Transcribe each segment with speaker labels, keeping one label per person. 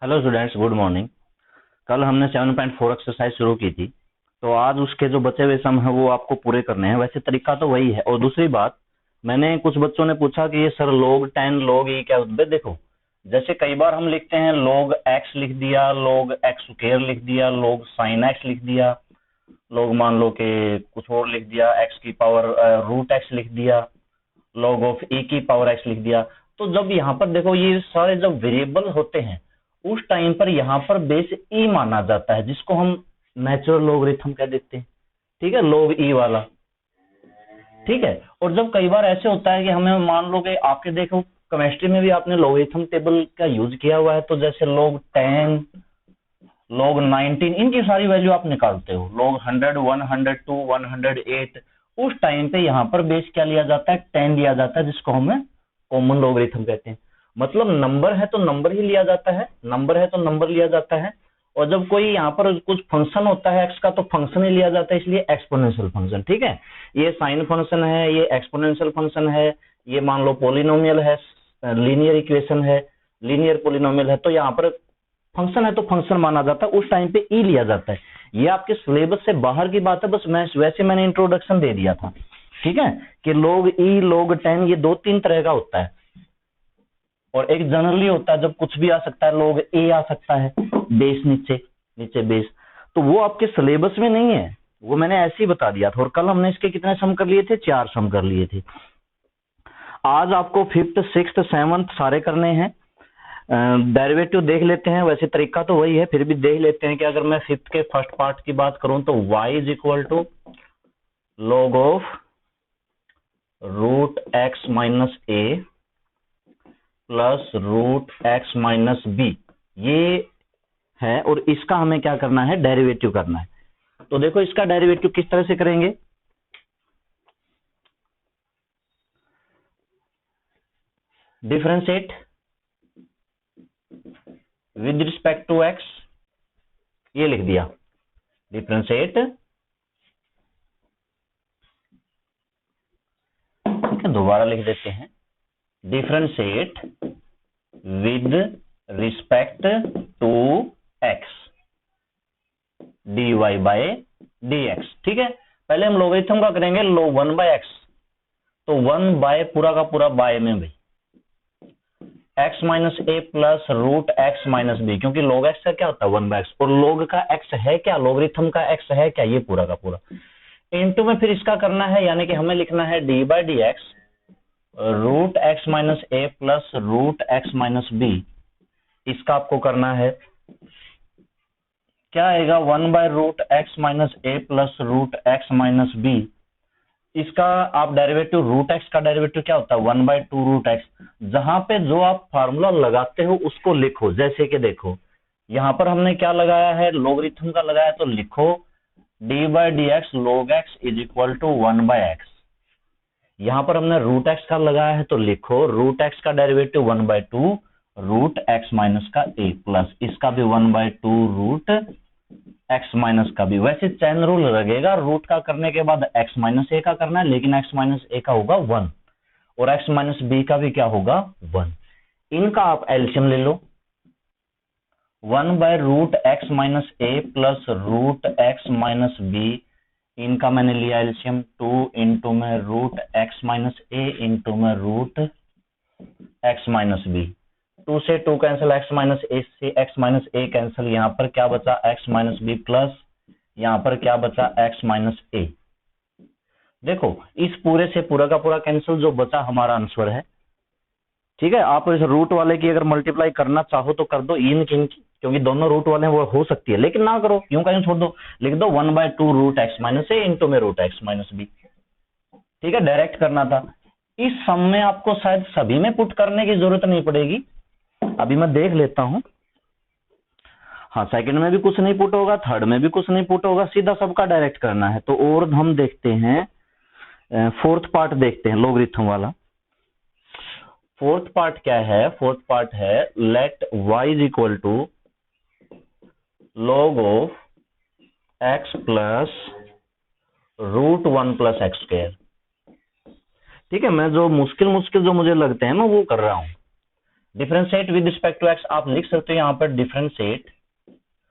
Speaker 1: Hello students, good morning. कल हमने 7.4 exercise शुरू की थी, तो आज उसके जो बचे हुए सम है वो आपको पूरे करने हैं। वैसे तरीका तो वही है। और दूसरी बात, मैंने कुछ बच्चों ने पूछा कि ये सर log 10 log e क्या होता है। देखो, जैसे कई बार हम लिखते हैं log x लिख दिया, log x स्क्वायर लिख दिया, log sin x लिख दिया, log मान लो कि कुछ और लिख दिया, x की पावर रूट x लिख दिया, log ऑफ e की पावर x लिख दिया। तो जब यहाँ पर देखो, ये सारे जब वेरिएबल होते हैं उस टाइम पर यहाँ पर बेस ई माना जाता है, जिसको हम नेचुरल लोगरिथम कह देते हैं। ठीक है, log ई वाला। ठीक है। और जब कई बार ऐसे होता है कि हमें मान लो कि आपके देखो केमिस्ट्री में भी आपने लोगरिथम टेबल का यूज किया हुआ है, तो जैसे log 10, log 19, इनकी सारी वैल्यू आप निकालते हो, log 100, 102, 108। उस टाइम पे यहाँ पर बेस क्या लिया जाता है, 10 लिया जाता है, जिसको हमें कॉमन लोगरिथम कहते हैं। मतलब नंबर है तो नंबर ही लिया जाता है, नंबर है तो नंबर लिया जाता है। और जब कोई यहाँ पर कुछ फंक्शन होता है एक्स का, तो फंक्शन ही लिया जाता है, इसलिए एक्सपोनेंशियल फंक्शन। ठीक है, ये साइन फंक्शन है, ये एक्सपोनेंशियल फंक्शन है, ये मान लो पोलिनोमियल है, लीनियर इक्वेशन है, लीनियर पोलिनोमियल है, तो यहाँ पर फंक्शन है तो फंक्शन माना जाता है। उस टाइम पे ई लिया जाता है। ये आपके सिलेबस से बाहर की बात है, बस मैं वैसे मैंने इंट्रोडक्शन दे दिया था। ठीक है, कि log e log 10 ये दो तीन तरह का होता है। और एक जनरली होता है, जब कुछ भी आ सकता है, log a आ सकता है, बेस नीचे नीचे बेस। तो वो आपके सिलेबस में नहीं है, वो मैंने ऐसे ही बता दिया था। और कल हमने इसके कितने सम कर लिए थे, 4 सम कर लिए थे। आज आपको 5th 6th 7th सारे करने हैं। डेरिवेटिव देख लेते हैं। वैसे तरीका तो वही है, फिर भी देख लेते हैं कि अगर मैं 5th के फर्स्ट पार्ट की बात करूं तो y is equal to log of root x minus A plus root x minus B, ये है। और इसका हमें क्या करना है, डेरिवेटिव करना है। तो देखो, इसका डेरिवेटिव किस तरह से करेंगे। Differentiate with respect to X, ये लिख दिया। डिफरेंशिएट, ठीक है, दोबारा लिख देते हैं। Differentiate with respect to x dy by dx। ठीक है, पहले हम लोगरिथम का करेंगे, log 1 बाय एक्स, तो 1 बाय पूरा का पूरा बाय में भाई x माइनस ए plus root x minus B, क्योंकि log x का क्या होता है 1 बाय एक्स, और log का x है क्या, लोगरिथम का x है क्या, ये पूरा का पूरा। इनटू में फिर इसका करना है, यानी कि हमें लिखना है D by D X root x minus A plus root x minus B. इसका आपको करना है, क्या आएगा, 1 by root x minus A plus root x minus B. इसका आप डेरिवेटिव, रूट एक्स का डेरिवेटिव क्या होता है, 1 बाय 2 रूट एक्स। जहां पे जो आप फार्मूला लगाते हो उसको लिखो। जैसे कि देखो, यहां पर हमने क्या लगाया है, लोगरिथम का लगाया, तो लिखो D by D X log X is equal to 1 by X. यहां पर हमने रूट एक्स का लगाया है, तो लिखो रूट एक्स का derivative 1 by 2 root x minus का ए प्लस इसका भी 1 बाय 2 रूट एक्स माइनस का भी। वैसे चैन रूल लगेगा, रूट का करने के बाद एक्स माइनस ए का करना है, लेकिन एक्स माइनस ए का होगा 1 और एक्स माइनस बी का भी क्या होगा 1। इनका आप एलसीएम ले लो, 1 by root x minus A plus root x minus b. इनका मैंने लिया एलसीएम 2 इंटू में root x minus a into में रूट एक्स माइनस बी। 2 से 2 कैंसिल, एक्स माइनस ए से एक्स माइनस ए कैंसिल, यहाँ पर क्या बचा एक्स माइनस बी प्लस यहाँ पर क्या बचा एक्स माइनस ए। देखो, इस पूरे से पूरा का पूरा कैंसिल, जो बचा हमारा आंसर है। ठीक है, आप इस रूट वाले की अगर मल्टीप्लाई करना चाहो तो कर दो, इन की, क्योंकि दोनों रूट वाले हैं वो हो सकती है, लेकिन ना करो, यूं कहीं छोड़ दो, लिख दो 1 by 2 root x minus a into में रूट एक्स माइनस बी। ठीक है, डायरेक्ट करना था। इस सम में आपको शायद सभी में पुट करने की जरूरत नहीं पड़ेगी, अभी मैं देख लेता हूं। हाँ, सेकंड में भी कुछ नहीं पुट होगा, थर्ड में भी कुछ नहीं पुट होगा, सीधा सबका डायरेक्ट करना है। तो और हम देखते हैं, फोर्थ पार्ट देखते हैं, लोगरिथम वाला। फोर्थ पार्ट क्या है, फोर्थ पार्ट है let y is equal to log of x plus root 1 plus x square. ठीक है, मैं जो मुश्किल मुश्किल जो मुझे लगते हैं मैं वो कर रहा हूं। Differentiate with respect to x आप लिख सकते हो यहाँ पर differentiate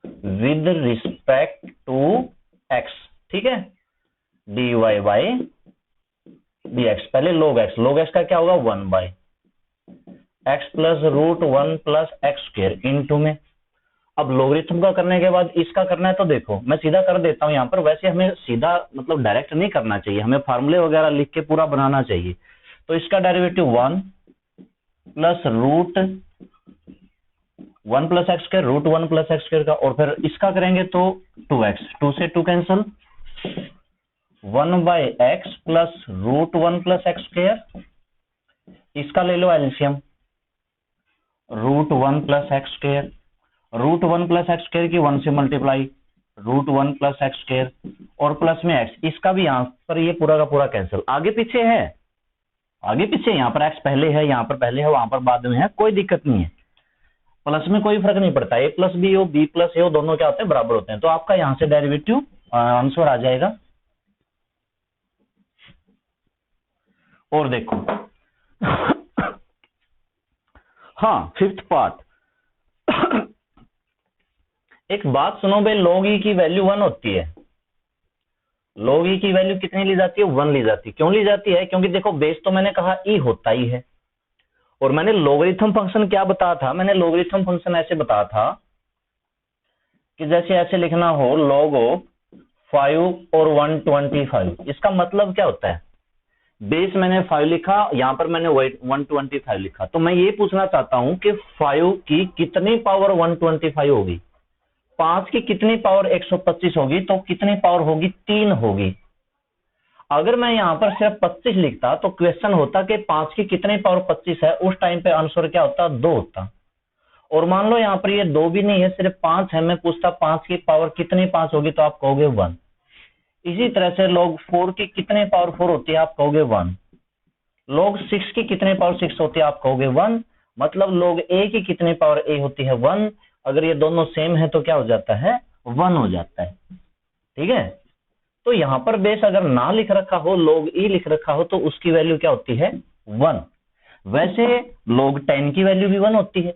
Speaker 1: with respect to x, ठीक है, dy बाई dx। पहले log x का क्या होगा 1 by x plus root 1 plus x square into में। अब लोगरिथम का करने के बाद इसका करना है, तो देखो मैं सीधा कर देता हूं यहाँ पर। वैसे हमें सीधा मतलब डायरेक्ट नहीं करना चाहिए, हमें फार्मूले वगैरह लिख के पूरा बनाना चाहिए। तो इसका derivative 1 plus root 1 plus x square, root 1 plus x square का, और फिर इसका करेंगे तो 2x, 2 से 2 cancel, 1 by x plus root 1 plus x square. इसका ले लो LCM, root 1 plus x square, root 1 plus x square की 1 से multiply, root 1 plus x square और प्लस में एक्स। इसका भी यहां पर ये पूरा का पूरा कैंसिल, आगे पीछे है, आगे पीछे, यहाँ पर एक्स पहले है, यहाँ पर पहले है, वहां पर बाद में है, कोई दिक्कत नहीं है। प्लस में कोई फर्क नहीं पड़ता, ए प्लस बी हो, बी प्लस ए हो, दोनों क्या होते हैं बराबर होते हैं। तो आपका यहां से डेरिवेटिव आंसर आ जाएगा। और देखो हाँ, फिफ्थ पार्ट। एक बात सुनो भाई, log e की वैल्यू 1 होती है। log e की वैल्यू कितनी ली जाती है? 1 ली जाती है। क्यों ली जाती है? क्योंकि देखो बेस तो मैंने कहा e होता ही है, और मैंने लोगरिथम फंक्शन क्या बताया था? मैंने लोगरिथम फंक्शन ऐसे बताया था कि जैसे ऐसे लिखना हो log ऑफ 5 और 125। इसका मतलब क्या होता है? बेस मैंने 5 लिखा, यहां पर मैंने 125 लिखा, तो मैं ये पूछना चाहता हूं कि 5 की कितनी पावर 125 होगी, 5 की कितनी पावर 125 होगी, तो कितनी पावर होगी? 3 होगी। अगर मैं यहां पर सिर्फ 25 लिखता तो क्वेश्चन होता कि 5 की कितनी पावर 25 है, उस टाइम पे आंसर क्या होता? 2 होता। और मान लो यहां पर ये 2 भी नहीं है, सिर्फ 5 है, मैं पूछता 5 की पावर कितनी 5 होगी, तो आप कहोगे 1। इसी तरह से log 4 की कितने पावर 4 होती है, आप कहोगे 1। log 6 की कितने पावर 6 होती है, आप कहोगे 1। मतलब log a की कितनी पावर a होती है? 1। अगर ये दोनों सेम है तो क्या हो जाता है? 1 हो जाता है, ठीक है। तो यहां पर बेस अगर ना लिख रखा हो, log e लिख रखा हो, तो उसकी वैल्यू क्या होती है? 1। वैसे log 10 की वैल्यू भी 1 होती है,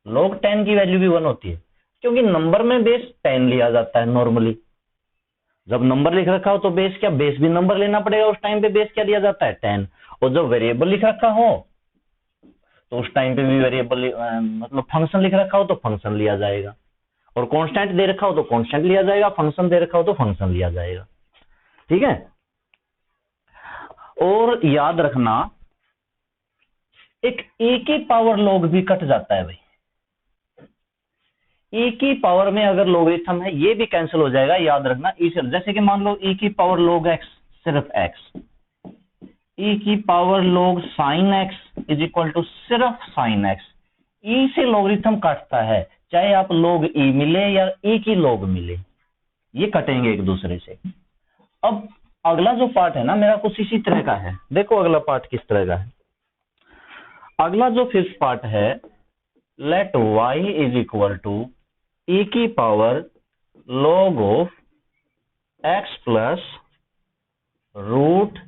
Speaker 1: log 10 की वैल्यू भी 1 होती है, क्योंकि नंबर में बेस 10 लिया जाता है नॉर्मली। जब नंबर लिख रखा हो तो बेस क्या, बेस भी नंबर लेना पड़ेगा, उस टाइम पे बेस क्या लिया जाता है? 10। और जब वेरिएबल लिख रखा हो तो उस टाइम पे भी वेरिएबल मतलब फंक्शन लिख रखा हो तो फंक्शन लिया जाएगा, और कांस्टेंट दे रखा हो तो कांस्टेंट लिया जाएगा, फंक्शन दे रखा हो तो फंक्शन लिया जाएगा, ठीक है। और याद रखना, एक e की पावर log भी कट जाता है भाई। e की पावर में अगर लोगरिथम है, ये भी कैंसिल हो जाएगा, याद रखना। e से, जैसे कि मान लो e की पावर log x, सिर्फ x, e की power log sin x is equal to सिर्फ sin x। e से लोगरिथम काटता है, चाहे आप log e मिले या e की log मिले, ये कटेंगे एक दूसरे से। अब अगला जो पार्ट है ना मेरा, कुछ इसी तरह का है। देखो अगला पार्ट किस तरह का है। अगला जो फिफ्थ पार्ट है, let y is equal to e की power log of x plus root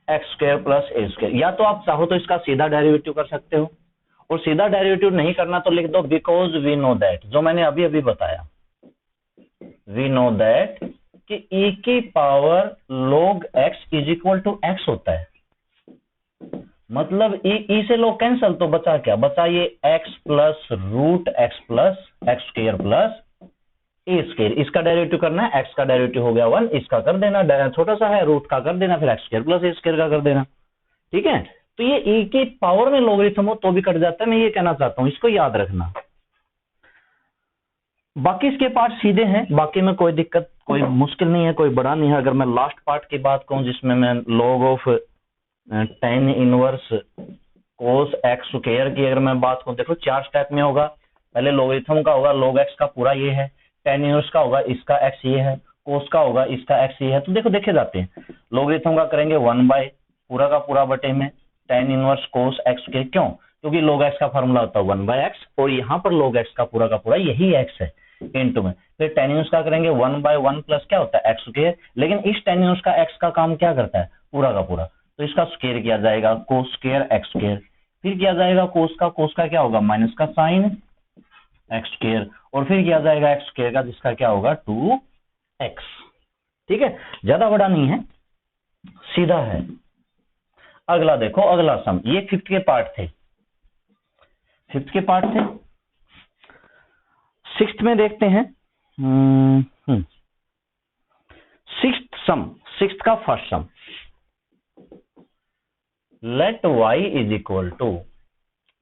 Speaker 1: x square plus A square. या तो आप चाहो तो इसका सीधा डेरिवेटिव कर सकते हो, और सीधा डेरिवेटिव नहीं करना तो लिख दो बिकॉज वी नो दैट, जो मैंने अभी अभी बताया, वी नो दैट कि e की power log x is equal to x होता है। मतलब e से log कैंसल, तो बचा क्या? बचा ये x plus root x plus x square plus ए स्क्वायर। इसका डेरिवेटिव करना है, x का डेरिवेटिव हो गया 1, इसका कर देना, छोटा सा है, रूट का कर देना, फिर एक्स स्क्वायर प्लस ए स्क्वायर का कर देना, ठीक है। तो ये e की पावर में लोगरिथम हो तो भी कट जाता है, मैं ये कहना चाहता हूं, इसको याद रखना। बाकी इसके पार्ट सीधे हैं, बाकी में कोई दिक्कत, कोई मुश्किल नहीं है, कोई बड़ा नहीं है। अगर मैं लास्ट पार्ट की बात कहूं, जिसमें मैं log of tan inverse cos x square की अगर मैं बात कहूं, देखो 4 स्टेप में होगा। पहले लोगरिथम का होगा, log x का पूरा ये है, tan इनवर्स का होगा, इसका x ये है, cos का होगा, इसका x ये है। तो देखो देखे जाते हैं, लोगरिथम का करेंगे 1 बाय पूरा का पूरा बटे में tan inverse cos x square. क्यों? क्योंकि log x का फॉर्मूला होता है 1 बाय x, और यहाँ पर log x का पूरा यही x है इनटू में। फिर tan इनवर्स का करेंगे 1 बाय 1 प्लस क्या होता है x स्क्वायर। लेकिन इस tan इनवर्स का x का काम क्या करता है? पूरा का पूरा। तो इसका स्क्वायर किया जाएगा कोस स्क्वायर एक्स स्क्वायर, फिर किया जाएगा कोस का क्या होगा माइनस का साइन एक्स स्क्वायर, और फिर किया जाएगा एक्स स्क्वायर का जिसका क्या होगा 2x। ठीक है, ज्यादा बड़ा नहीं है, सीधा है। अगला देखो, अगला सम, ये फिफ्थ के पार्ट थे, सिक्स्थ में देखते हैं। सिक्स्थ का first sum, let y is equal to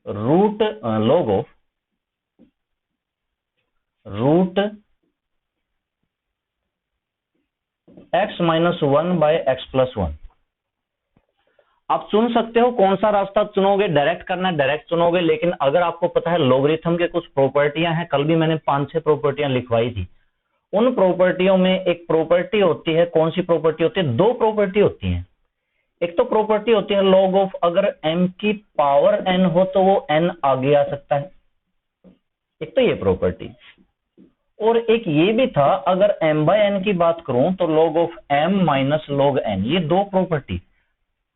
Speaker 1: root log of root x minus 1 by x plus 1। आप चुन सकते हो कौन सा रास्ता चुनोगे, डायरेक्ट करना है डायरेक्ट चुनोगे, लेकिन अगर आपको पता है लॉगरिथम के कुछ प्रॉपर्टियां हैं, कल भी मैंने 5-6 प्रॉपर्टियां लिखवाई थी, उन प्रॉपर्टियों में एक प्रॉपर्टी होती है, कौन सी प्रॉपर्टी होती है, दो प्रॉपर्टी होती हैं। एक तो प्रॉपर्टी होती है log ऑफ अगर m की पावर n हो तो वो n आगे आ सकता है, एक तो ये प्रॉपर्टी, और एक ये भी था अगर m बाय n की बात करूं तो log of m minus log n, ये दो प्रॉपर्टी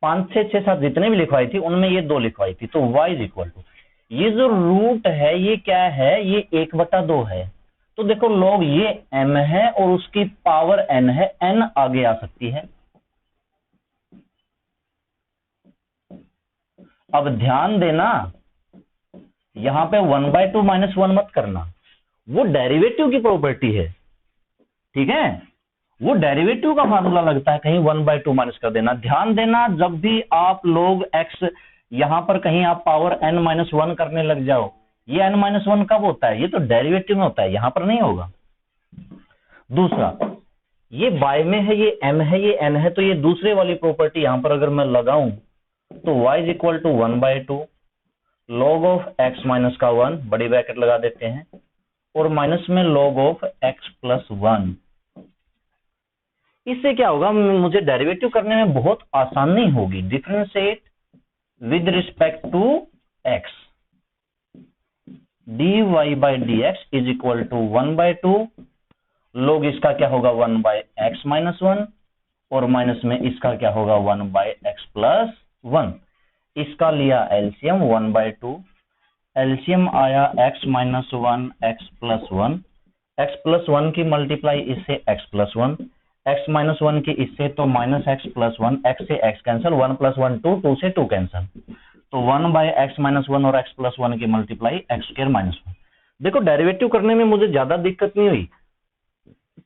Speaker 1: 5-6-7 जितने भी लिखवाई थी उनमें ये दो लिखवाई थी। तो y इज इक्वल टू, ये जो रूट है ये क्या है, ये 1/2 है, तो देखो log ये m है और उसकी पावर n है, n आगे आ सकती है। अब ध्यान देना यहां पे 1/2 माइनस 1 मत करना, वो डेरिवेटिव की प्रॉपर्टी है, ठीक है, वो डेरिवेटिव का फार्मूला लगता है, कहीं 1/2 माइनस कर देना। ध्यान देना जब भी आप log x यहां पर कहीं आप पावर n माइनस 1 करने लग जाओ, ये n माइनस 1 कब होता है, ये तो डेरिवेटिव में होता है, यहां पर नहीं होगा। दूसरा, ये y में है, ये m है, ये n है, तो ये दूसरे वाली प्रॉपर्टी यहां पर अगर मैं लगाऊं तो y is equal to 1/2 log of x minus का 1, बड़ी ब्रैकेट लगा देते हैं, और माइनस में log ऑफ x प्लस 1। इससे क्या होगा, मुझे डेरिवेटिव करने में बहुत आसानी होगी। Differentiate with respect to x, dy by dx is equal to 1/2 log इसका क्या होगा 1/x माइनस 1, और माइनस में इसका क्या होगा 1/x प्लस 1। इसका लिया एलसीएम 1/2, एलसीएम आया x minus 1 x plus 1, x plus 1 की मल्टीप्लाई इससे x प्लस 1, x माइनस 1 की इससे तो माइनस x प्लस 1, x से x कैंसिल, 1 प्लस 1 2, 2 से 2 कैंसिल, तो 1/x माइनस 1 और x प्लस 1 की मल्टीप्लाई x स्क्वायर माइनस 1। देखो डेरिवेटिव करने में मुझे ज्यादा दिक्कत नहीं हुई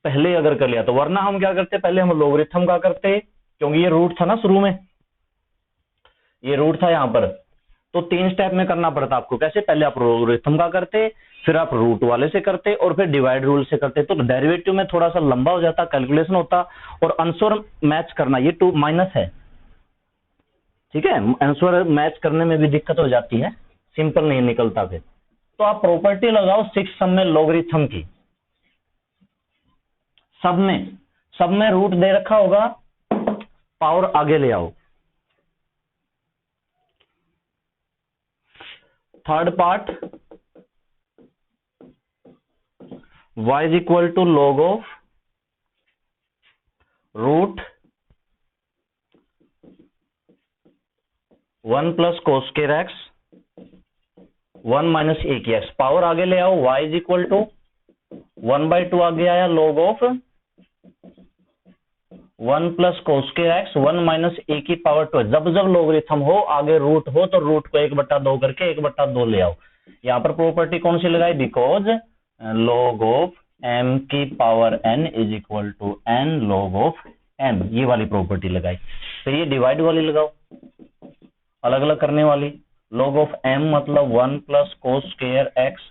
Speaker 1: पहले अगर कर लिया तो, वरना हम क्या करते, पहले हम लॉगरिथम का करते, क्योंकि ये रूट था ना शुरू में, ये रूट था यहां पर, तो 3 स्टेप में करना पड़ता आपको। कैसे, पहले आप लॉगरिथम का करते, फिर आप रूट वाले से करते, और फिर डिवाइड रूल से करते, तो डेरिवेटिव में थोड़ा सा लंबा हो जाता, कैलकुलेशन होता, और आंसर मैच करना, ये 2 माइनस है, ठीक है, आंसर मैच करने में भी दिक्कत हो जाती है, सिंपल नहीं निकलता फिर। तो आप प्रॉपर्टी लगाओ 6 सम में लॉगरिथम की, सब में रूट दे रखा होगा, पावर आगे ले आओ। Third part, y is equal to log of root 1 plus cos square x 1 minus a की x, पावर आगे ले आओ, y इज इक्वल टू 1/2 आगे आया, log of 1 plus cos square x 1 minus a की पावर 2। जब जब लॉगरिथम हो आगे रूट हो तो रूट को 1/2 करके 1/2 ले आओ। यहाँ पर प्रॉपर्टी कौन सी लगाई, बिकॉज log ऑफ m की power n is equal to n log of m, ये वाली प्रॉपर्टी लगाई। फिर ये डिवाइड वाली लगाओ, अलग अलग करने वाली, log ऑफ m मतलब 1 प्लस कोस स्क्वायर एक्स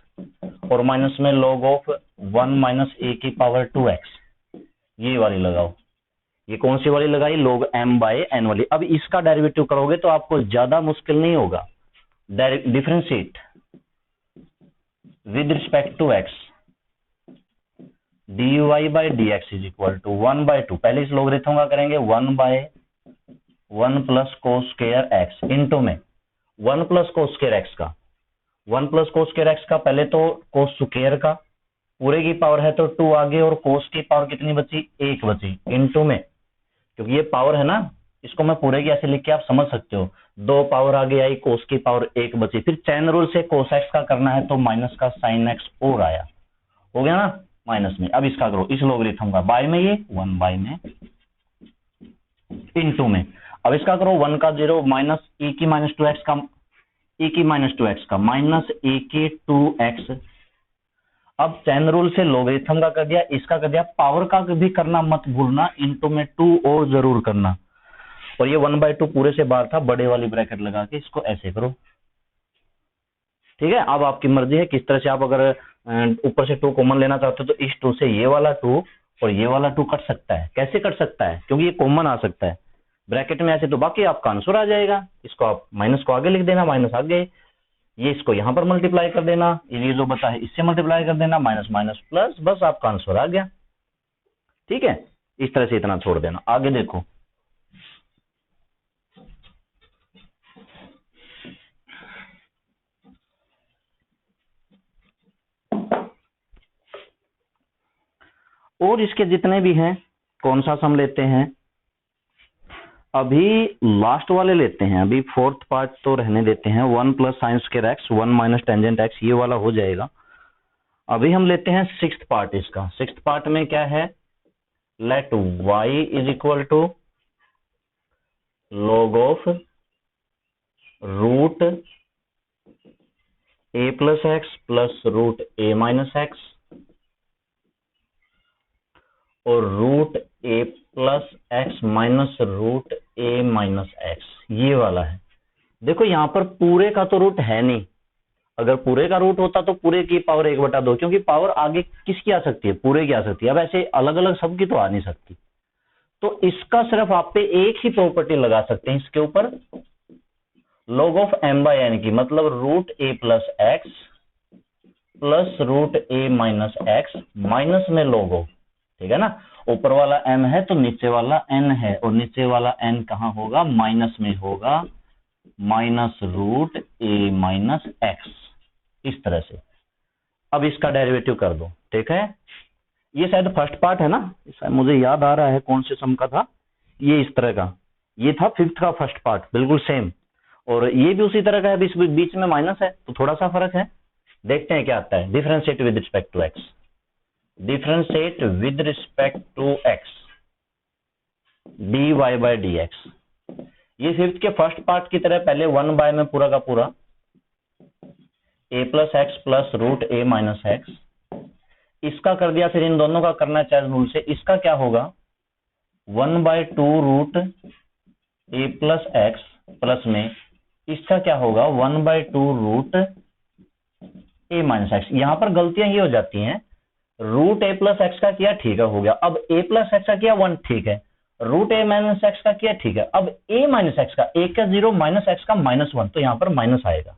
Speaker 1: और माइनस में log ऑफ 1 माइनस a की पावर 2x, ये वाली लगाओ। ये कौन सी वाली लगाई, log m बाय n वाली। अब इसका डेरिवेटिव करोगे तो आपको ज्यादा मुश्किल नहीं होगा। Differentiate with respect to x, dy by dx is equal to 1/2, पहले इस लॉगरिथम का करेंगे 1/1 plus cos square x into में 1 प्लस कोस स्क्वायर एक्स का 1 प्लस कोस स्क्वायर एक्स का, पहले तो कोस स्क्वायर का पूरे की पावर है तो 2 आगे, और कोस की पावर कितनी बची, 1 बची, इंटू में, क्योंकि ये पावर है ना, इसको मैं पूरे की ऐसे लिख के आप समझ सकते हो, 2 पावर आगे आई, कोस की पावर 1 बची, फिर चैन रूल से कोस एक्स का करना है तो माइनस का साइन एक्स और आया, हो गया ना माइनस में। अब इसका करो इस लोगरिथम का, बाय में ये 1 बाय में इनटू में, अब इसका करो 1 का 0 माइनस e की माइनस 2x का, e की माइनस 2x का माइनस e की 2x। अब चैन रूल से लोगरिथम का कर दिया, इसका कर दिया, पावर का भी करना मत भूलना, इनटू में 2 और जरूर करना। और ये 1/2 पूरे से बाहर था, बड़े वाली ब्रैकेट लगा के इसको ऐसे करो, ठीक है। अब आपकी मर्जी है किस तरह से, आप अगर ऊपर से 2 कॉमन लेना चाहते हो तो इस 2 से ये वाला 2 और ये वाला 2 कट सकता है। कैसे कट सकता है, क्योंकि ये कॉमन आ सकता है ब्रैकेट में ऐसे, तो बाकी आपका आंसर आ जाएगा। इसको आप माइनस को आगे लिख देना, माइनस आगे, ये इसको यहां पर मल्टीप्लाई कर देना, ये जो बता है इससे मल्टीप्लाई कर देना, माइनस माइनस प्लस, बस आपका आंसर आ गया, ठीक है। इस तरह से इतना छोड़ देना, आगे देखो। और इसके जितने भी हैं, कौन सा सम लेते हैं, अभी लास्ट वाले लेते हैं, अभी फोर्थ पार्ट तो रहने देते हैं। 1 plus sine square x 1 minus tangent x, ये वाला हो जाएगा। अभी हम लेते हैं सिक्स्थ पार्ट इसका। सिक्स्थ पार्ट में क्या है, let y is equal to log of root a plus x plus root a minus x और root a plus x minus root a minus x, ये वाला है। देखो यहां पर पूरे का तो रूट है नहीं, अगर पूरे का रूट होता तो पूरे की पावर 1/2, क्योंकि पावर आगे किसकी आ सकती है, पूरे की आ सकती है। अब ऐसे अलग अलग सबकी तो आ नहीं सकती, तो इसका सिर्फ आप पे एक ही प्रॉपर्टी लगा सकते हैं इसके ऊपर, log of m by n की, मतलब root a plus x plus root a minus x minus में log ऑफ, ठीक है ना। ऊपर वाला m है तो नीचे वाला n है, और नीचे वाला n कहां होगा, माइनस में होगा, minus root a minus x, इस तरह से। अब इसका डेरिवेटिव कर दो, ठीक है। ये शायद फर्स्ट पार्ट है ना, मुझे याद आ रहा है कौन से सम का था ये, इस तरह का, ये था फिफ्थ का फर्स्ट पार्ट, बिल्कुल सेम। और ये भी उसी तरह का है, बीच में माइनस है तो थोड़ा सा फर्क है। देखते हैं क्या आता है। Differentiate with respect to x, differentiate with respect to x dy by dx। ये फिफ्थ के फर्स्ट पार्ट की तरह पहले 1 बाय में पूरा का पूरा a plus x plus root a minus x, इसका कर दिया, फिर इन दोनों का करना है चैन रूल से। इसका क्या होगा, 1/2 root a plus x plus में, इसका क्या होगा 1/2 रूट a माइनस एक्स। यहां पर गलतियां ये हो जाती हैं, रूट a प्लस एक्स का किया, ठीक है हो गया। अब a प्लस एक्स का किया 1, ठीक है। रूट a माइनस एक्स का किया, ठीक है। अब a माइनस एक्स का, a का 0 माइनस एक्स का -1, तो यहां पर माइनस आएगा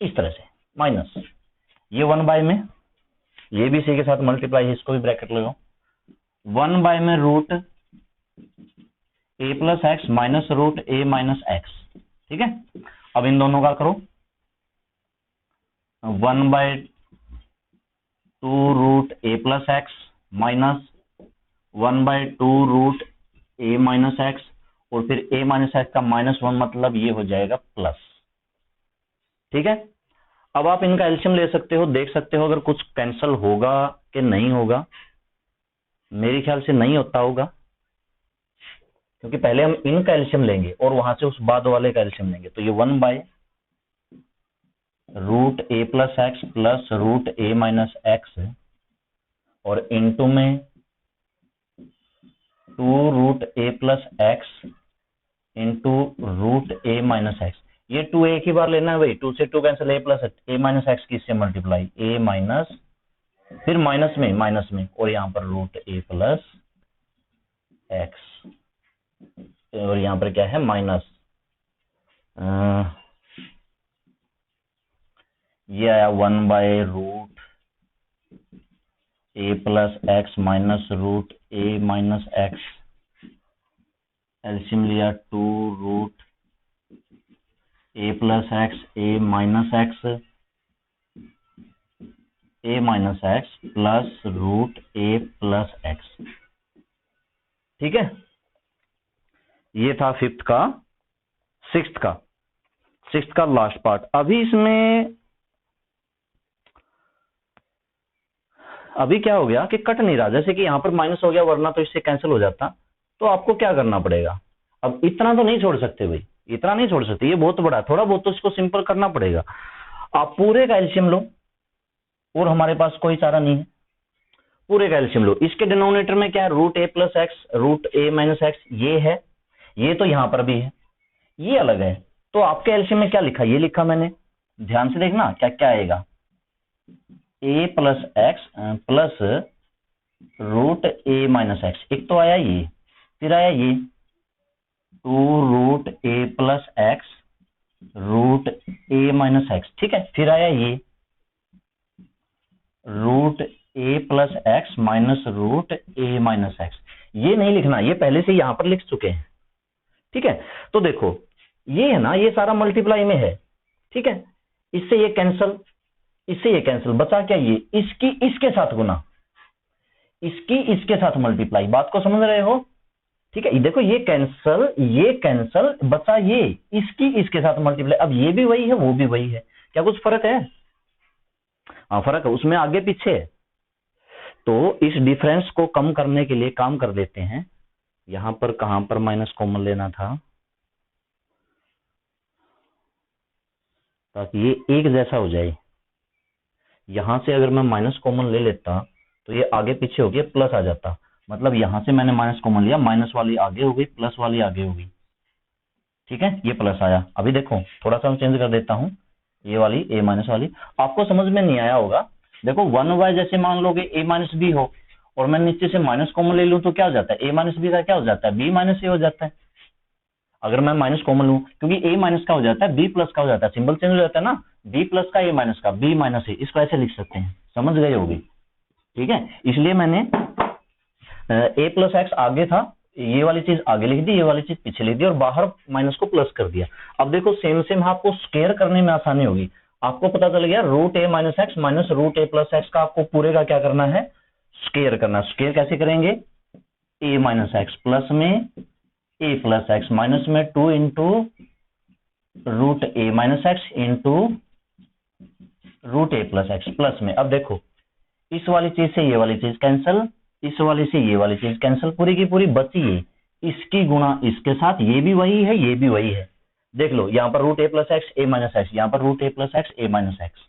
Speaker 1: इस तरह से, माइनस ये 1 बाय में, ये भी इसी के साथ मल्टीप्लाई है, इसको भी ब्रैकेट लगाओ, 1 बाय में root a plus x minus root a minus x, ठीक है। अब इन दोनों का करो, 1/2 root a plus x minus 1/2 root a minus x, और फिर a माइनस एक्स का -1, मतलब ये हो जाएगा प्लस, ठीक है। अब आप इनका एलसीएम ले सकते हो, देख सकते हो अगर कुछ कैंसिल होगा कि नहीं होगा। मेरे ख्याल से नहीं होता होगा, क्योंकि पहले हम इनका एलसीएम लेंगे और वहां से उस बाद वाले का एलसीएम लेंगे। तो ये 1 by root a plus x plus root a minus x, और इनटू में 2 root a plus x into root a minus x. ये 2 एक ही बार लेना है भाई, 2 से 2 cancel, a plus a minus x की इससे मल्टीप्लाई, a माइनस, फिर माइनस में, और यहाँ पर रूट a प्लस एक्स, और यहाँ पर क्या है माइनस, ये आया 1 by root a plus x minus root a minus x, LCM लिया 2 root a plus x a minus x plus root a plus x, ठीक है। ये था फिफ्थ का, सिक्स्थ का लास्ट पार्ट। अभी इसमें अभी क्या हो गया कि कट नहीं रहा, जैसे कि यहां पर माइनस हो गया, वरना तो इससे कैंसिल हो जाता। तो आपको क्या करना पड़ेगा, अब इतना तो नहीं छोड़ सकते भाई, इतना नहीं छोड़ सकते, ये बहुत बड़ा है, थोड़ा बहुत तो इसको सिंपल करना पड़ेगा। आप पूरे का एलसीएम लो, और हमारे पास कोई चारा नहीं है, पूरे का एलसीएम लो। इसके डिनोमिनेटर में क्या है, रूट ए प्लस एक्स, रूट ए माइनस एक्स, ये है, ये तो यहां पर भी है, ये अलग है। तो आपके एलसीएम में क्या लिखा, ये लिखा मैंने, ध्यान से देखना क्या क्या आएगा, ए प्लस एक्स प्लस रूट ए माइनस एक्स, एक तो आया ये, फिर आया ये 2 रूट ए प्लस एक्स रूट ए माइनस एक्स, ठीक है, फिर आया ये रूट ए प्लस एक्स माइनस रूट ए माइनस एक्स। ये नहीं लिखना, ये पहले से यहां पर लिख चुके हैं, ठीक है। तो देखो ये है ना, ये सारा मल्टीप्लाई में है, ठीक है, इससे ये कैंसल, इससे ये कैंसल, बचा क्या, ये इसकी इसके साथ गुना, इसकी इसके साथ मल्टीप्लाई, बात को समझ रहे हो, ठीक है। देखो ये कैंसल, बचा ये इसकी इसके साथ मल्टीप्लाई। अब ये भी वही है, वो भी वही है, क्या कुछ फर्क है, हाँ फर्क है, उसमें आगे पीछे है। तो इस डिफरेंस को कम करने के लिए काम कर देते हैं, यहां पर कहां पर माइनस कॉमन लेना था, ताकि ये एक जैसा हो जाए। यहां से अगर मैं माइनस कॉमन ले लेता तो ये आगे पीछे हो गया, प्लस आ जाता, मतलब यहां से मैंने माइनस कॉमन लिया, माइनस वाली आगे हो गई, प्लस वाली आगे हो गई, ठीक है, ये प्लस आया। अभी देखो थोड़ा सा मैं चेंज कर देता हूं, ये वाली ए माइनस वाली, आपको समझ में नहीं आया होगा। देखो 1y जैसे मान लोगे ए माइनस बी हो, और मैं नीचे से माइनस कॉमन ले लूं तो क्या हो जाता है, ए माइनस बी का क्या हो जाता है, बी माइनस ए हो जाता है। अगर मैं माइनस कॉमन लूं, क्योंकि ए माइनस का हो जाता है, बी प्लस का हो जाता है, सिंबल चेंज हो जाता है ना, बी प्लस का ए माइनस का, बी माइनस ए, इसको ऐसे लिख सकते हैं, समझ गए होगी, ठीक है। इसलिए मैंने ए प्लस एक्स आगे था, ये वाली चीज आगे लिख दी, ये वाली चीज पीछे लिख दी, और बाहर माइनस को प्लस कर दिया। अब देखो सेम सेम आपको स्क्वायर करने में आसानी होगी, आपको पता चल गया रूट ए माइनस एक्स माइनस रूट ए प्लस एक्स का आपको पूरे का क्या करना है, स्क्वायर करना। स्क्वायर कैसे करेंगे, ए माइनस एक्स प्लस में ए प्लस एक्स माइनस में 2 इंटू रूट ए माइनस एक्स इंटू रूट ए प्लस एक्स प्लस में। अब देखो इस वाली चीज से ये वाली चीज कैंसिल, इस वाली से ये वाली चीज कैंसिल, पूरी की पूरी बची है इसकी गुणा इसके साथ, ये भी वही है, ये भी वही है। देख लो यहाँ पर रूट ए प्लस एक्स ए माइनस एक्स, यहाँ पर रूट ए प्लस एक्स ए माइनस एक्स,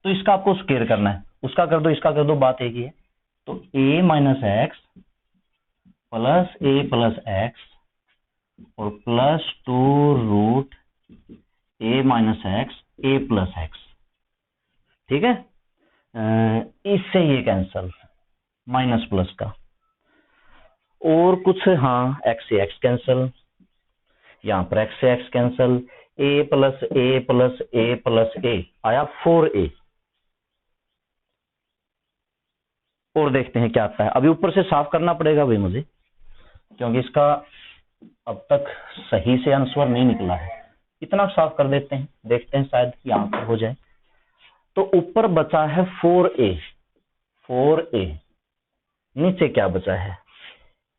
Speaker 1: तो इसका आपको स्क्वायर करना है, उसका कर दो, इसका कर दो, बात एक ही है। तो ए माइनस एक्स प्लस ए प्लस एक्स और प्लस 2 रूट ए माइनस एक्स ए प्लस एक्स, ठीक है। इससे ये कैंसल, माइनस प्लस का, और कुछ, हाँ एक्स से एक्स कैंसल, यहां पर एक्स से एक्स कैंसल, ए प्लस ए प्लस ए प्लस ए आया 4a, और देखते हैं क्या आता है। अभी ऊपर से साफ करना पड़ेगा भाई मुझे, क्योंकि इसका अब तक सही से आंसर नहीं निकला है, इतना साफ कर देते हैं, देखते हैं शायद यहां पर हो जाए। तो ऊपर बचा है 4a, नीचे क्या बचा है,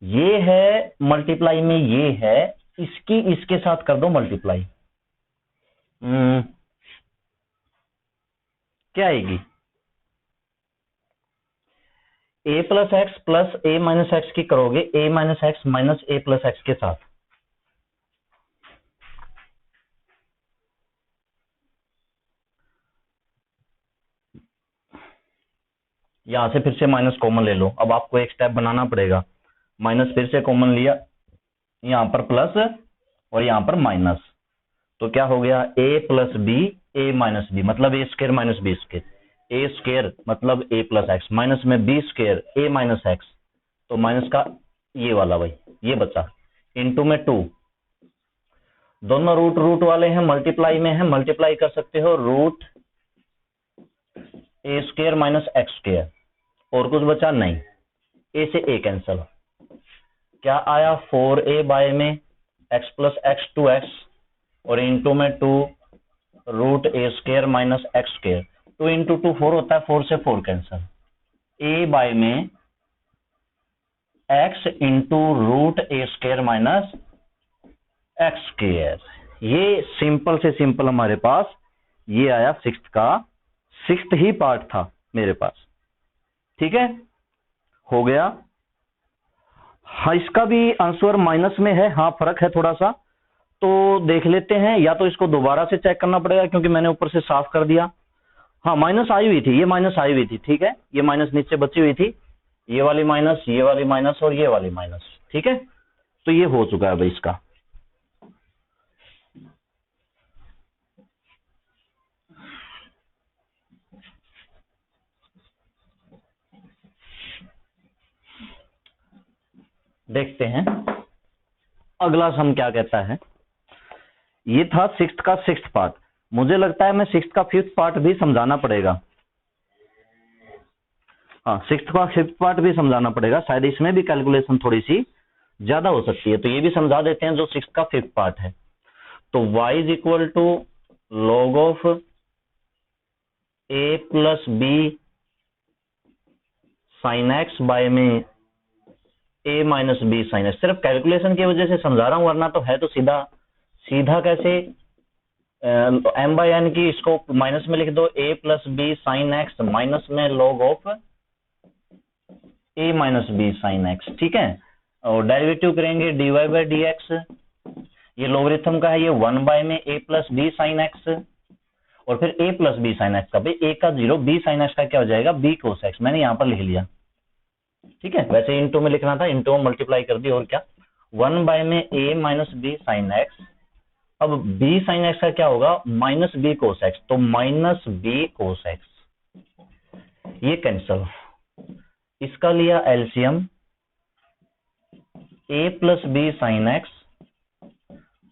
Speaker 1: ये है मल्टीप्लाई में, ये है, इसकी इसके साथ कर दो मल्टीप्लाई, क्या आएगी, ए प्लस एक्स प्लस ए माइनस एक्स की करोगे, ए माइनस एक्स माइनस ए प्लस एक्स के साथ, यहां से फिर से माइनस कॉमन ले लो। अब आपको एक स्टेप बनाना पड़ेगा, माइनस फिर से कॉमन लिया, यहां पर प्लस और यहां पर माइनस, तो क्या हो गया, ए plus B A minus B, मतलब ए स्क्वायर माइनस बी स्क्वायर, ए स्क्वायर मतलब ए प्लस एक्स माइनस में बी स्क्वायर ए माइनस एक्स, तो माइनस का ये वाला भाई ये बचा, इंटू में 2, दोनों रूट रूट वाले हैं, मल्टीप्लाई में है, मल्टीप्लाई कर सकते हो, root A square minus x square, और कुछ बचा नहीं, ए से ए कैंसल, क्या आया 4a बाय में x प्लस एक्स 2x और इंटू में 2 root A square minus x square, 2 into 2 4 होता है, 4 से 4 कैंसल, a बाय में x into root A square minus x square. ये सिंपल से सिंपल हमारे पास ये आया सिक्स्थ का, सिक्स्थ ही पार्ट था मेरे पास। ठीक है, हो गया। हाँ, इसका भी आंसर माइनस में है, हाँ फर्क है थोड़ा सा, तो देख लेते हैं, या तो इसको दोबारा से चेक करना पड़ेगा क्योंकि मैंने ऊपर से साफ कर दिया। हाँ, माइनस आई हुई थी, ये माइनस आई हुई थी, ठीक है, ये माइनस नीचे बची हुई थी, ये वाली माइनस, ये वाली माइनस और ये वाली माइनस। ठीक है, तो ये हो चुका है भाई इसका। देखते हैं अगला सम क्या कहता है। ये था सिक्स्थ का सिक्स्थ पार्ट, मुझे लगता है मैं सिक्स्थ का फिफ्थ पार्ट भी समझाना पड़ेगा। हाँ, सिक्स्थ का फिफ्थ पार्ट भी समझाना पड़ेगा, शायद इसमें भी कैलकुलेशन थोड़ी सी ज्यादा हो सकती है, तो ये भी समझा देते हैं जो सिक्स्थ का फिफ्थ पार्ट है। तो y is equal to log of a plus B sine x by में a minus B sine x. सिर्फ कैलकुलेशन की वजह से समझा रहा हूं, वरना तो है तो सीधा सीधा कैसे m बाय n की इसको माइनस में लिख दो, a plus B sine x minus में log of a minus B sine x. ठीक है, और डेरिवेटिव करेंगे dy बाय डी एक्स, ये लोगरिथम का है, ये 1 बाय में a plus B sine x, और फिर a plus B sine x का, भाई a का 0, b साइन एक्स का क्या हो जाएगा b कोस एक्स, मैंने यहां पर लिख लिया। ठीक है, वैसे इंटू में लिखना था, इंटू में मल्टीप्लाई कर दी, और क्या 1 बाय में a minus B sine x. अब b साइन एक्स का क्या होगा, माइनस बी कोस एक्स, तो माइनस बी कोस एक्स, ये कैंसल। इसका लिया LCM, a plus B sine x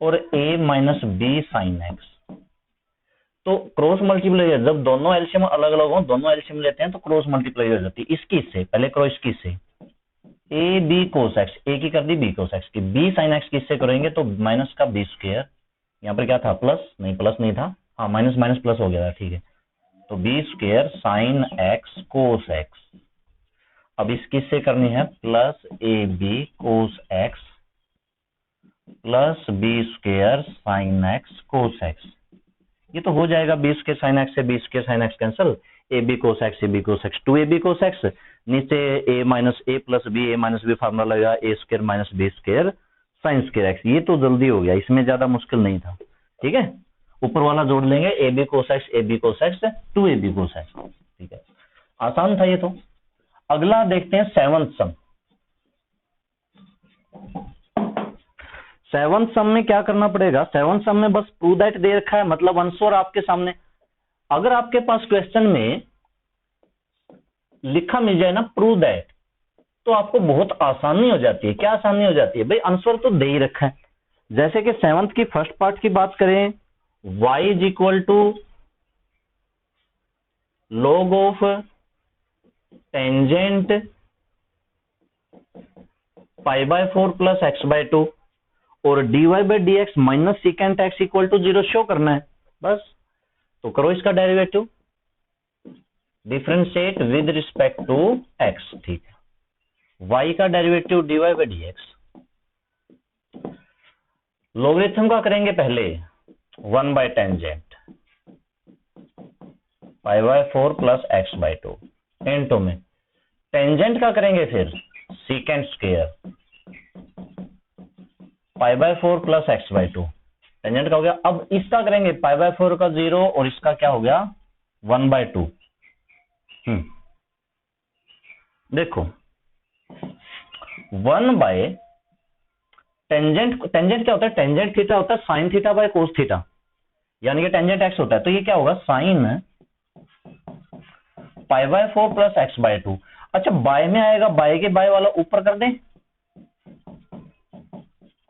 Speaker 1: और a minus B sine x, तो क्रॉस मल्टीप्लाई, जब दोनों एलसीएम अलग अलग हो, दोनों एलसीएम लेते हैं तो क्रॉस मल्टीप्लाई हो जाती है। इसकी से पहले करो, इसकी से ए बी कोस एक्स, ए की कर दी बी कोस एक्स की, बी साइन एक्स किससे करेंगे तो माइनस का बी स्क्वायर, यहाँ पर क्या था प्लस, नहीं प्लस नहीं था, हाँ माइनस माइनस प्लस हो गया था। ठीक है, तो B square sine x cos x. अब इस किससे करनी है, plus A B cos x plus B square sine x cos x. ये तो हो जाएगा, बी स्क्वायर साइन एक्स से B square sine x cancel, A B cos x, A B cos x, 2ab cos x, नीचे A minus A plus B, A minus B formula लगेगा, A square minus B square sine square x. ये तो जल्दी हो गया, इसमें ज्यादा मुश्किल नहीं था। ठीक है, ऊपर वाला जोड़ लेंगे, a B cos x, A B cos x, 2ab cos x. ठीक है, आसान था ये तो। अगला देखते हैं सेवंथ सम। सेवंथ सम में क्या करना पड़ेगा, सेवंथ सम में बस प्रूव दैट दे रखा है, मतलब आंसर आपके सामने। अगर आपके पास क्वेश्चन में लिखा मिल जाए ना प्रूव दैट, तो आपको बहुत आसानी हो जाती है। क्या आसानी हो जाती है भाई, आंसर तो दे ही रखा है। जैसे कि सेवंथ की फर्स्ट पार्ट की बात करें, y is equal to log of tangent pi by 4 plus x by 2 और dy by D x minus secant x equal to 0 show करना है बस। तो करो इसका derivative, differentiate with respect to x. ठीक है, y का derivative dy by D x, logarithm का करेंगे पहले 1 by tangent pi by 4 plus x by 2, into में टेंजेंट का करेंगे फिर secant square pi by 4 plus x by 2, tangent का हो गया। अब इसका करेंगे पाई बाय 4 का 0 और इसका क्या हो गया 1 बाय 2। देखो 1 बाय टेंजेंट, टेंजेंट क्या होता है, टेंजेंट थीटा होता है sine theta by cos theta, यानी कि टेंजेंट एक्स होता है, तो ये क्या होगा sine pi by 4 plus x by 2। अच्छा बाय में आएगा, बाय के बाय वाला ऊपर कर दें,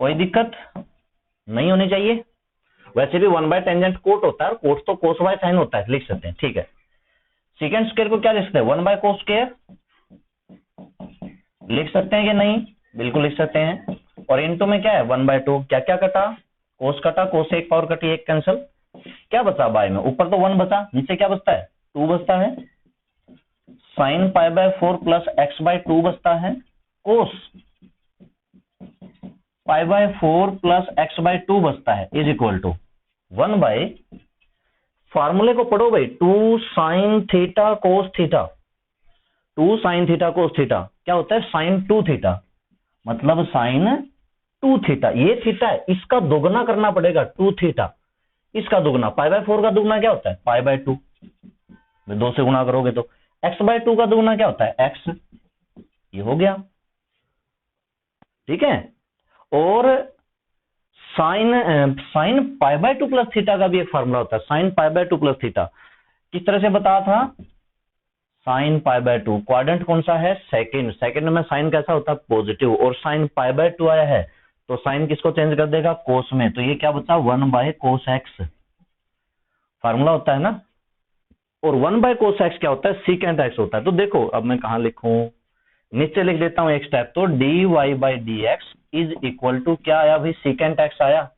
Speaker 1: कोई दिक्कत नहीं होनी चाहिए। वैसे भी 1 बाय टेंजेंट कोट होता है, कोट तो कोस बाय साइन होता है, लिख सकते हैं। ठीक है, सीकेंट स्क्वायर को क्या लिख सकते हैं 1 बाय कोस स्क्वायर लिख सकते हैं कि नहीं, बिल्कुल लिख सकते हैं। और इनटू में क्या है 1 बाय 2, क्या क्या कटा, कोस कटा, कोस एक पावर कटी, एक कैंसिल, क्या बचा बाय में, ऊपर तो 1 बचा, नीचे क्या बचता है 2 बचता है, sine pi by 4 plus x by 2 बचता है, कोस π/4 प्लस x/2 बचता है इज इक्वल टू 1 फार्मूले को पढ़ो भाई, 2 sin theta cos theta. 2 sin theta cos theta क्या होता है, sin 2 थीटा, मतलब sin 2 थीटा। ये थीटा है, इसका दोगुना करना पड़ेगा 2 थीटा, इसका दोगुना। π/4 का दोगुना क्या होता है, π/2, 2 से गुना करोगे तो। x/2 का दोगुना क्या होता है, x, ये हो गया, ठीक है। और साइन π/2 प्लस थीटा का भी एक फार्मूला होता है, साइन π/2 प्लस थीटा। किस तरह से बताया था, साइन π/2, क्वाड्रेंट कौन सा है, सेकंड, सेकंड में साइन कैसा होता है, पॉजिटिव, और साइन π/2 आया है तो साइन किसको चेंज कर देगा, कोस में, तो ये क्या बचा, 1/cos x, फार्मूला होता है ना। और 1/cos x क्या होता है, सीकेंट x होता है। तो देखो अब मैं कहां लिखूं, नीचे लिख देता हूं एक स्टेप, तो dy/dx इज इक्वल टू क्या आया भाई, सीकेंट x आया,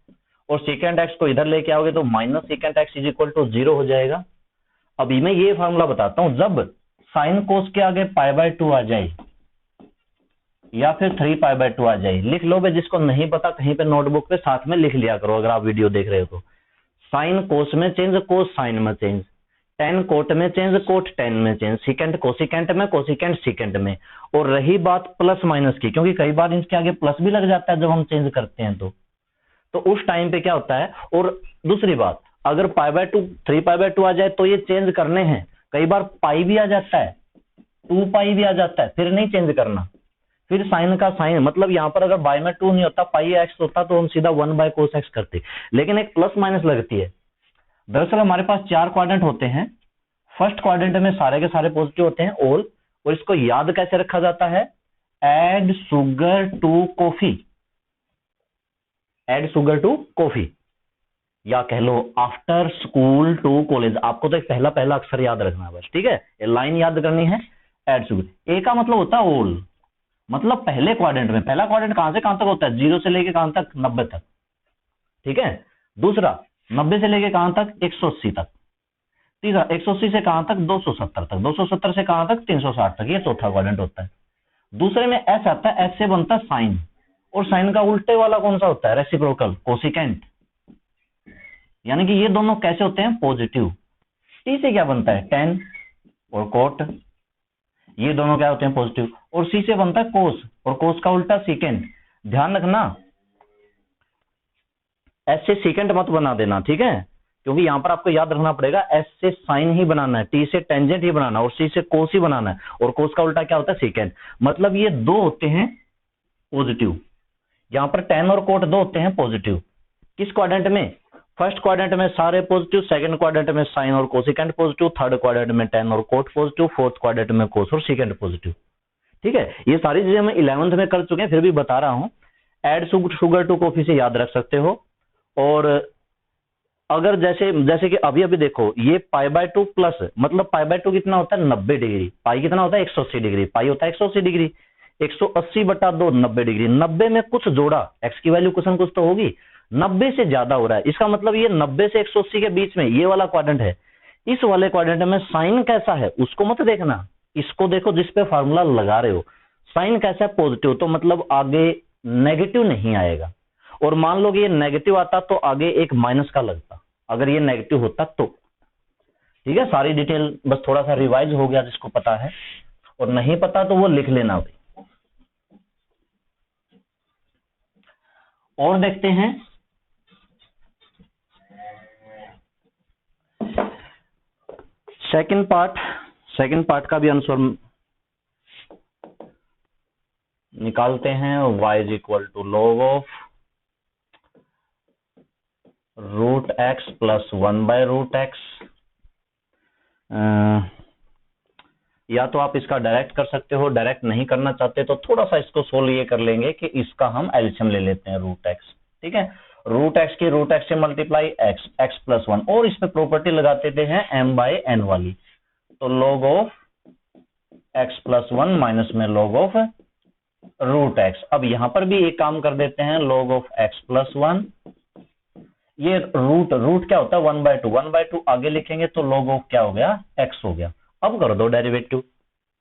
Speaker 1: और सीकेंट x को इधर लेके आओगे तो minus secant x is equal to 0 हो जाएगा। अभी मैं ये फार्मूला बताता हूं, जब साइन कोस के आगे π/2 आ जाए या फिर 3π/2 आ जाए, लिख लो भाई, जिसको नहीं पता कहीं पे नोटबुक पे साथ में लिख लिया करो अगर आप वीडियो देख रहे हो तो। साइन कोस में चेंज, कोस साइन में चेंज, टेन कोट में चेंज, कोट टेन में चेंज, सिकेंट कोसिकेंट में, कोसिकेंट सिकेंट में। और रही बात प्लस माइनस की, क्योंकि कई बार इसके आगे प्लस भी लग जाता है जब हम चेंज करते हैं तो उस टाइम पे क्या होता है। और दूसरी बात, अगर π/2 3π/2 आ जाए तो ये चेंज करने हैं, कई बार पाई भी आ जाता है, 2π भी आ जाता है, फिर नहीं चेंज करना। फिर साइन का साइन, मतलब यहां पर अगर बाय में 2 नहीं होता, πx होता तो हम सीधा 1/cos x करते, लेकिन एक प्लस माइनस लगती है। दरअसल हमारे पास 4 क्वाड्रेंट होते हैं, फर्स्ट क्वाड्रेंट में सारे के सारे पॉजिटिव होते हैं ऑल, और इसको याद कैसे रखा जाता है, add sugar to coffee, add sugar to coffee, या कह लो आफ्टर स्कूल टू कॉलेज। आपको तो एक पहला पहला अक्षर याद रखना है बस, ठीक है, ये लाइन याद करनी है, एड शुगर। ए का मतलब होता है ऑल, मतलब पहले क्वाड्रेंट में, पहला क्वाड्रेंट कहां से कहां तक होता है, 0 से लेके कहां तक, 90 तक, ठीक है। दूसरा 90 से लेके कहां तक, 180 तक। तीसरा 180 से कहां तक, 270 तक। 270 से कहां तक, 360 तक। ये चौथा क्वाड्रेंट होता है। दूसरे में एस आता है, एस से बनता है साइन, और साइन का उल्टे वाला कौन सा होता है, रेसिप्रोकल, कोसिकेंट। यानी कि ये दोनों कैसे होते हैं, पॉजिटिव। टी से क्या बनता है, टेन और कोट, ये दोनों क्या होते हैं, पॉजिटिव। और सी से बनता है कोस, और कोस का उल्टा सीकेंट। ध्यान रखना, एस से सीकेंट मत बना देना, ठीक है, क्योंकि यहां पर आपको याद रखना पड़ेगा, एस से साइन ही बनाना है, टी से टेंजेंट ही बनाना, और सी से कोस ही बनाना है, और कोस का उल्टा क्या होता है, सीकेंट। मतलब ये दो होते हैं पॉजिटिव, यहां पर टेन और कोट दो होते हैं पॉजिटिव। किस क्वाड्रेंट में, फर्स्ट क्वाड्रेंट में सारे पॉजिटिव, सेकंड क्वाड्रेंट में साइन और कोसिकेंट पॉजिटिव, थर्ड क्वाड्रेंट में टेन और कोट पॉजिटिव, फोर्थ क्वाड्रेंट में कोस और सीकेंट पॉजिटिव, ठीक है। ये सारी चीजें मैं 11th में कर चुके हैं, फिर भी बता रहा हूं। एड शुगर टू कॉफी से याद रख सकते हो। और अगर जैसे कि अभी अभी देखो, ये π/2 प्लस, मतलब π/2 कितना होता है, 90 डिग्री, पाई कितना होता है, 180 डिग्री, पाई होता है 180 डिग्री, 180/2 90 डिग्री। 90 में कुछ जोड़ा, एक्स की वैल्यू कुछ न कुछ तो होगी, 90 से ज्यादा हो रहा है, इसका मतलब ये 90 से 180 के बीच में ये वाला क्वाड्रेंट है। इस वाले क्वाड्रेंट में साइन कैसा है उसको मत देखना, इसको देखो जिस पे फार्मूला लगा रहे हो। साइन कैसा है, पॉजिटिव, तो मतलब आगे नेगेटिव नहीं आएगा। और मान लो कि ये नेगेटिव आता तो आगे एक माइनस का लगता, अगर ये नेगेटिव होता तो, ठीक है। सारी डिटेल बस थोड़ा सा रिवाइज हो गया जिसको पता है, और नहीं पता तो वो लिख लेना भाई। और देखते हैं, सेकंड पार्ट का भी आंसर निकालते हैं। y is equal to log of √x plus 1/√x। या तो आप इसका डायरेक्ट कर सकते हो, डायरेक्ट नहीं करना चाहते तो थोड़ा सा इसको सोल्व ये कर लेंगे कि इसका हम एलसीएम ले लेते हैं, √x, ठीक है। √x की √x से मल्टीप्लाई x प्लस 1, और इस पे प्रॉपर्टी लगा देते हैं m/n वाली, तो log of x plus 1 minus में log ऑफ √x। अब यहां पर भी एक काम कर देते हैं, log ऑफ x प्लस 1, ये रूट क्या होता है, 1/2 आगे लिखेंगे तो log ऑफ क्या हो गया, x हो गया। अब कर दो derivative,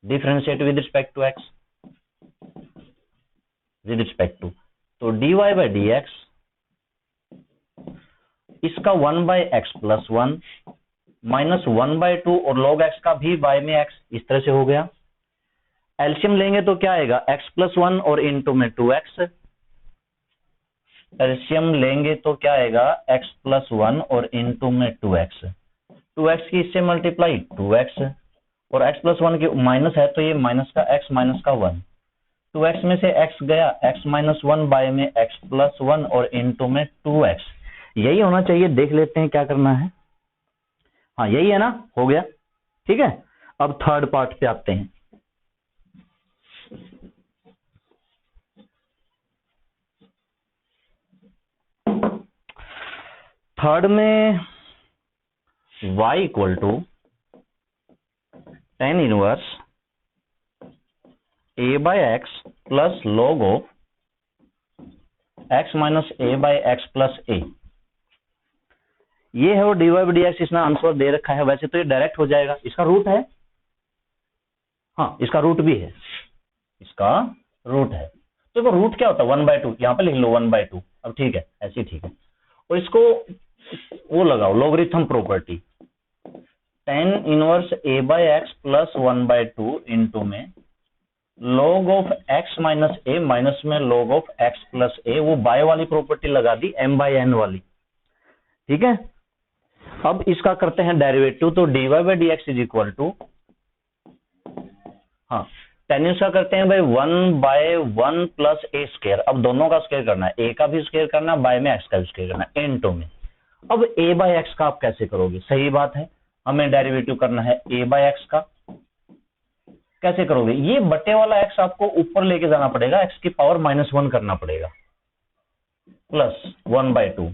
Speaker 1: differentiate with respect to x, with respect to, तो dy बाई डी एक्स, इसका 1/x+1 माइनस 1/2 और log x का भी y में x, इस तरह से हो गया। एल्शियम लेंगे तो क्या आएगा, x+1 और इंटू में 2x। एल्शियम लेंगे तो क्या आएगा, x+1 और इंटू में 2x, 2x की इससे मल्टीप्लाई 2x, और x+1 की माइनस है तो ये माइनस का x माइनस का 1, 2x में से x गया, x-1 बाय में x+1 और इंटू में 2x, यही होना चाहिए। देख लेते हैं क्या करना है। हाँ यही है ना, हो गया, ठीक है। अब थर्ड पार्ट पे आते हैं। थर्ड में y equal to tan inverse a by x plus log of x minus a by x plus a, ये है वो dy बाई डी एक्स, इसने आंसर दे रखा है। वैसे तो ये डायरेक्ट हो जाएगा, इसका रूट है, हाँ इसका रूट भी है, इसका रूट है। तो रूट क्या होता है, 1/2, यहाँ पे लिख लो 1/2। अब ठीक है, ऐसे ठीक है। और इसको वो लगाओ logarithm property, tan inverse a by x plus 1/2 into में log of x minus a minus में log of x plus a, वो बाय वाली प्रॉपर्टी लगा दी, m/n वाली, ठीक है। अब इसका करते हैं डेरिवेटिव, तो dy by D x is equal to, हाँ tan इसका करते हैं भाई 1/1 प्लस a स्क्वायर। अब दोनों का स्क्वायर करना है, a का भी स्क्वायर करना है, बाय में x का भी स्क्वायर करना है, इंटू में। अब a बाय एक्स का आप कैसे करोगे, सही बात है, हमें डेरिवेटिव करना है a बाय एक्स का। कैसे करोगे, ये बटे वाला x आपको ऊपर लेके जाना पड़ेगा, x की पावर -1 करना पड़ेगा, प्लस 1/2।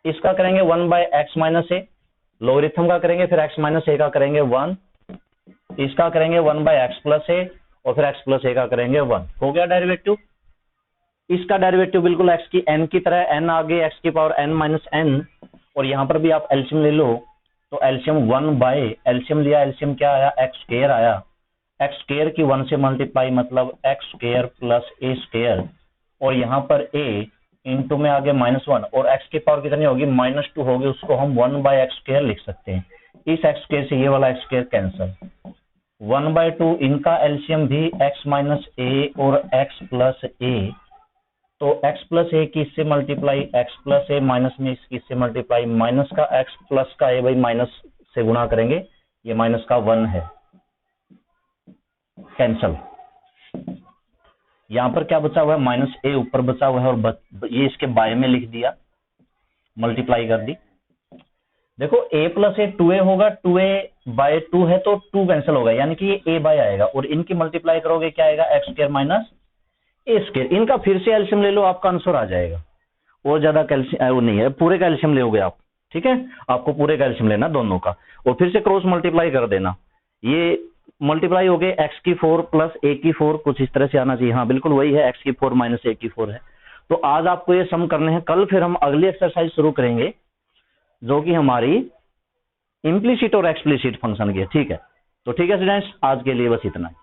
Speaker 1: इसका करेंगे 1/x माइनस a, लोगरिथम का करेंगे, फिर x माइनस a का करेंगे 1, इसका करेंगे 1/x प्लस a, और फिर x प्लस a का करेंगे 1। हो गया डेरिवेटिव। इसका डेरिवेटिव बिल्कुल x की n की तरह, n आगे x की पावर n माइनस n, और यहां पर भी आप एल्शियम ले लो, तो एल्शियम 1 एल्शियम लिया, एल्शियम क्या आया, x स्क्वायर आया, x स्क्वायर की 1 से मल्टीप्लाई मतलब x square plus a square, और यहां पर a इंटू में आगे -1, और x की पावर कितनी होगी, -2 होगी, उसको हम 1/x स्क्वायर लिख सकते हैं। इस x स्क्वायर से ये वाला x स्क्वायर कैंसिल, 1/2, इनका एल्शियम भी x माइनस a और x प्लस a, तो x प्लस a की इससे multiply x plus a, minus में इसकी इससे मल्टीप्लाई, माइनस का x प्लस का a, भाई माइनस से गुणा करेंगे, ये माइनस का 1 है, कैंसल। यहां पर क्या बचा हुआ है, -a ऊपर बचा हुआ है, और ये इसके बाय में लिख दिया, मल्टीप्लाई कर दी। देखो a प्लस a 2a होगा, 2a/2 है तो 2 कैंसिल होगा, यानी कि ये a बाय आएगा, और इनकी मल्टीप्लाई करोगे क्या आएगा, x square minus a square. इनका फिर से एल्शियम ले लो, आपका आंसर आ जाएगा। और ज्यादा कैल्शियम वो नहीं है, पूरे का एल्शियम लोगे आप, ठीक है, आपको पूरे का एल्शियम लेना दोनों का, और फिर से क्रॉस मल्टीप्लाई कर देना। ये मल्टीप्लाई हो गए x की 4 प्लस a की 4, कुछ इस तरह से आना चाहिए, हाँ बिल्कुल वही है, x की 4 माइनस a की 4 है। तो आज आपको ये सम करने हैं, कल फिर हम अगली एक्सरसाइज शुरू करेंगे जो कि हमारी इम्प्लीसिट और एक्सप्लिसिट फंक्शन की है, ठीक है। तो ठीक है स्टूडेंट्स, आज के लिए बस इतना है।